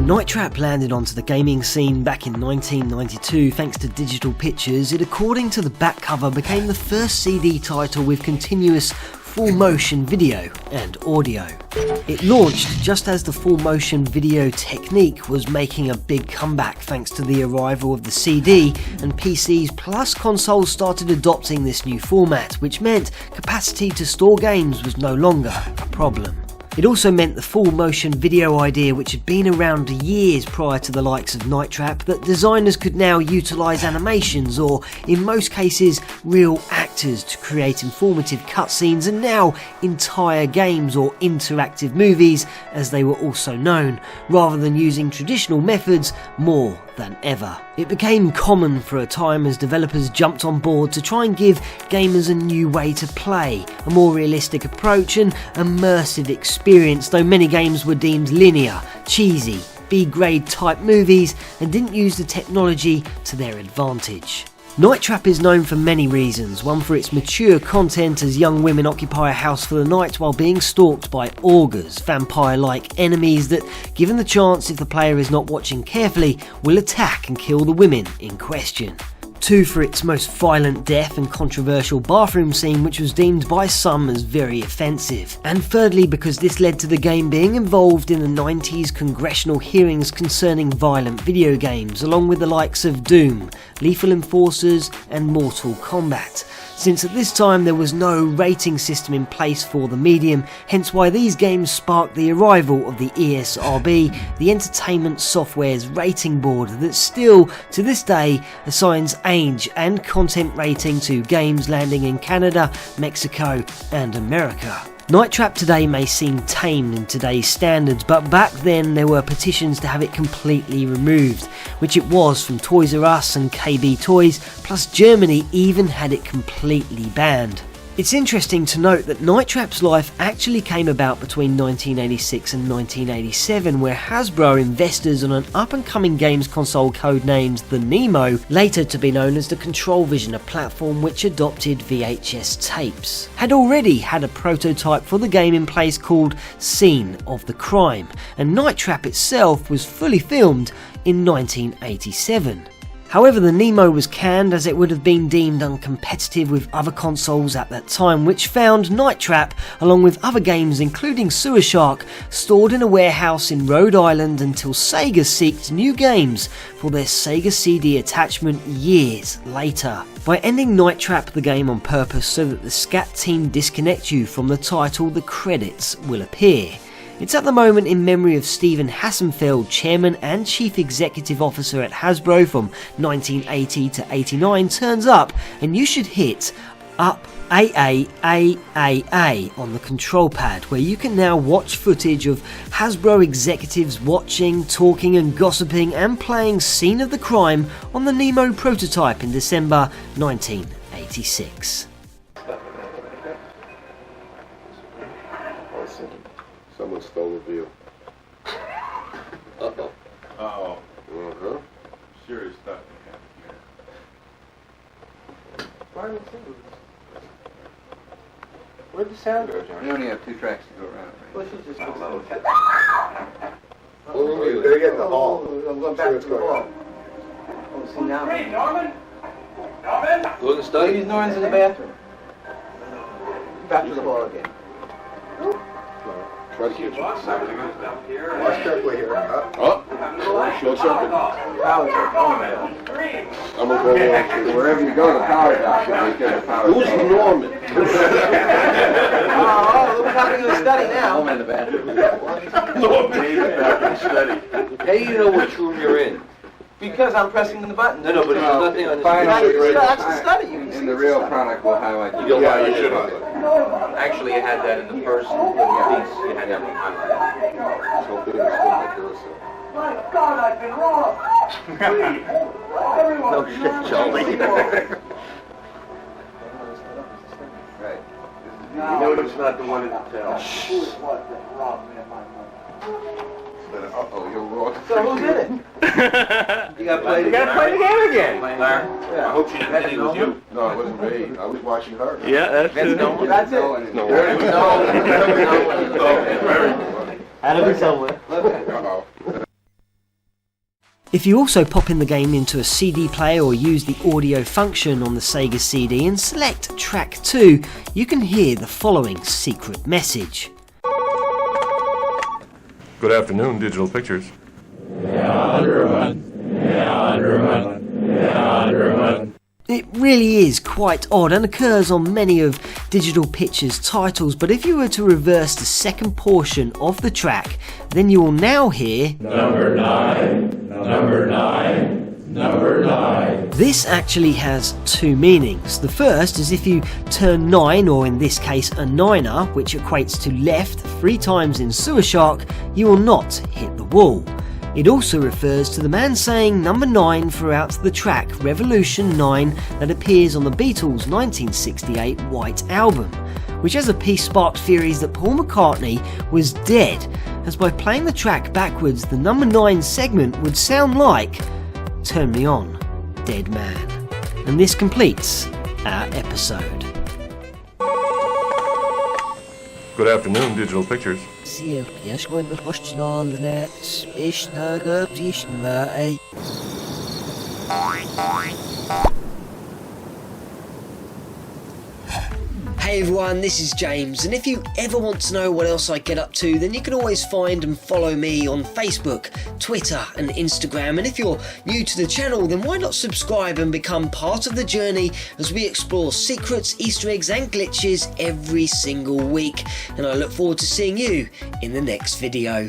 Night Trap landed onto the gaming scene back in 1992 thanks to digital pictures. It, according to the back cover, became the first CD title with continuous full motion video and audio. It launched just as the full motion video technique was making a big comeback thanks to the arrival of the CD, and PCs plus consoles started adopting this new format, which meant capacity to store games was no longer a problem. It also meant the full motion video idea, which had been around years prior to the likes of Night Trap, that designers could now utilise animations or, in most cases, real actors to create informative cutscenes, and now entire games or interactive movies as they were also known, rather than using traditional methods more than ever. It became common for a time as developers jumped on board to try and give gamers a new way to play, a more realistic approach and immersive experience, though many games were deemed linear, cheesy, B-grade type movies and didn't use the technology to their advantage. Night Trap is known for many reasons, one for its mature content as young women occupy a house for the night while being stalked by augurs, vampire-like enemies that, given the chance if the player is not watching carefully, will attack and kill the women in question. 2 for its most violent death and controversial bathroom scene, which was deemed by some as very offensive. And thirdly, because this led to the game being involved in the 90s congressional hearings concerning violent video games, along with the likes of Doom, Lethal Enforcers and Mortal Kombat. Since at this time there was no rating system in place for the medium, hence why these games sparked the arrival of the ESRB, the Entertainment Software's rating board that still, to this day, assigns age and content rating to games landing in Canada, Mexico and America. Night Trap today may seem tame in today's standards, but back then there were petitions to have it completely removed, which it was from Toys R Us and KB Toys, plus Germany even had it completely banned. It's interesting to note that Night Trap's life actually came about between 1986 and 1987, where Hasbro investors on an up-and-coming games console codenamed the Nemo, later to be known as the ControlVision, a platform which adopted VHS tapes, had already had a prototype for the game in place called Scene of the Crime, and Night Trap itself was fully filmed in 1987. However, the Nemo was canned as it would have been deemed uncompetitive with other consoles at that time, which found Night Trap, along with other games including Sewer Shark, stored in a warehouse in Rhode Island until Sega sought new games for their Sega CD attachment years later. By ending Night Trap the game on purpose so that the SCAT team disconnect you from the title, the credits will appear. It's at the moment in memory of Stephen Hassenfeld, Chairman and Chief Executive Officer at Hasbro from 1980 to 89, turns up, and you should hit up AAAAA on the control pad, where you can now watch footage of Hasbro executives watching, talking and gossiping and playing Scene of the Crime on the Nemo prototype in December 1986. Someone stole the veal. Uh-oh. Uh-oh. Uh-huh. Serious stuff. Where'd the sound go, John? We only have 2 tracks to go around. Well, she just goes Well, we're gonna get in the hall. I'm going back to the hall. Oh, see now. Hey, Norman! Norman! Go in the study. Ladies, Norman's in the bathroom. Back to the hall again. Try to keep Watch watch carefully here. Short circuit. Power check. Oh, man. I'm gonna go along. Wherever you go, the power down should get the power. Who's Norman? Oh, we're talking in the study now. I'm in the bathroom. David back in the study. How do you know which room you're in? Because I'm pressing the button. No, but there's nothing on this. That's the study. You can In see the real product, we'll highlight the Yeah, you should have. Actually, you had that in the first piece. You had that one highlighted. Hopefully they're still like this. My God, I've been wrong! Please! Everyone, No shit, Charlie. Right. You know it's not the one in the tail. Who it was that robbed me of my money. Uh-oh, you're wrong. So who did it? You gotta play the game again. Larry, I hope she didn't think it was you. No, it wasn't me. I was watching her. Yeah, that's That's true. That's it. No. Had to be somewhere. Uh-oh. If you also pop in the game into a CD player or use the audio function on the Sega CD and select track 2, you can hear the following secret message. Good afternoon, Digital Pictures. It really is quite odd and occurs on many of Digital Pictures' titles, but if you were to reverse the second portion of the track, then you will now hear Number 9, Number 9, Number 9. This actually has two meanings. The first is if you turn 9, or in this case a 9er, which equates to left 3 times in Sewer Shark, you will not hit the wall. It also refers to the man saying number 9 throughout the track Revolution 9 that appears on the Beatles' 1968 White Album, which as a piece sparked theories that Paul McCartney was dead, as by playing the track backwards the number 9 segment would sound like Turn Me On, Dead Man. And this completes our episode. Good afternoon, Digital Pictures. Hey everyone, this is James, and if you ever want to know what else I get up to, then you can always find and follow me on Facebook, Twitter and Instagram. And if you're new to the channel, then why not subscribe and become part of the journey as we explore secrets, Easter eggs and glitches every single week. And I look forward to seeing you in the next video.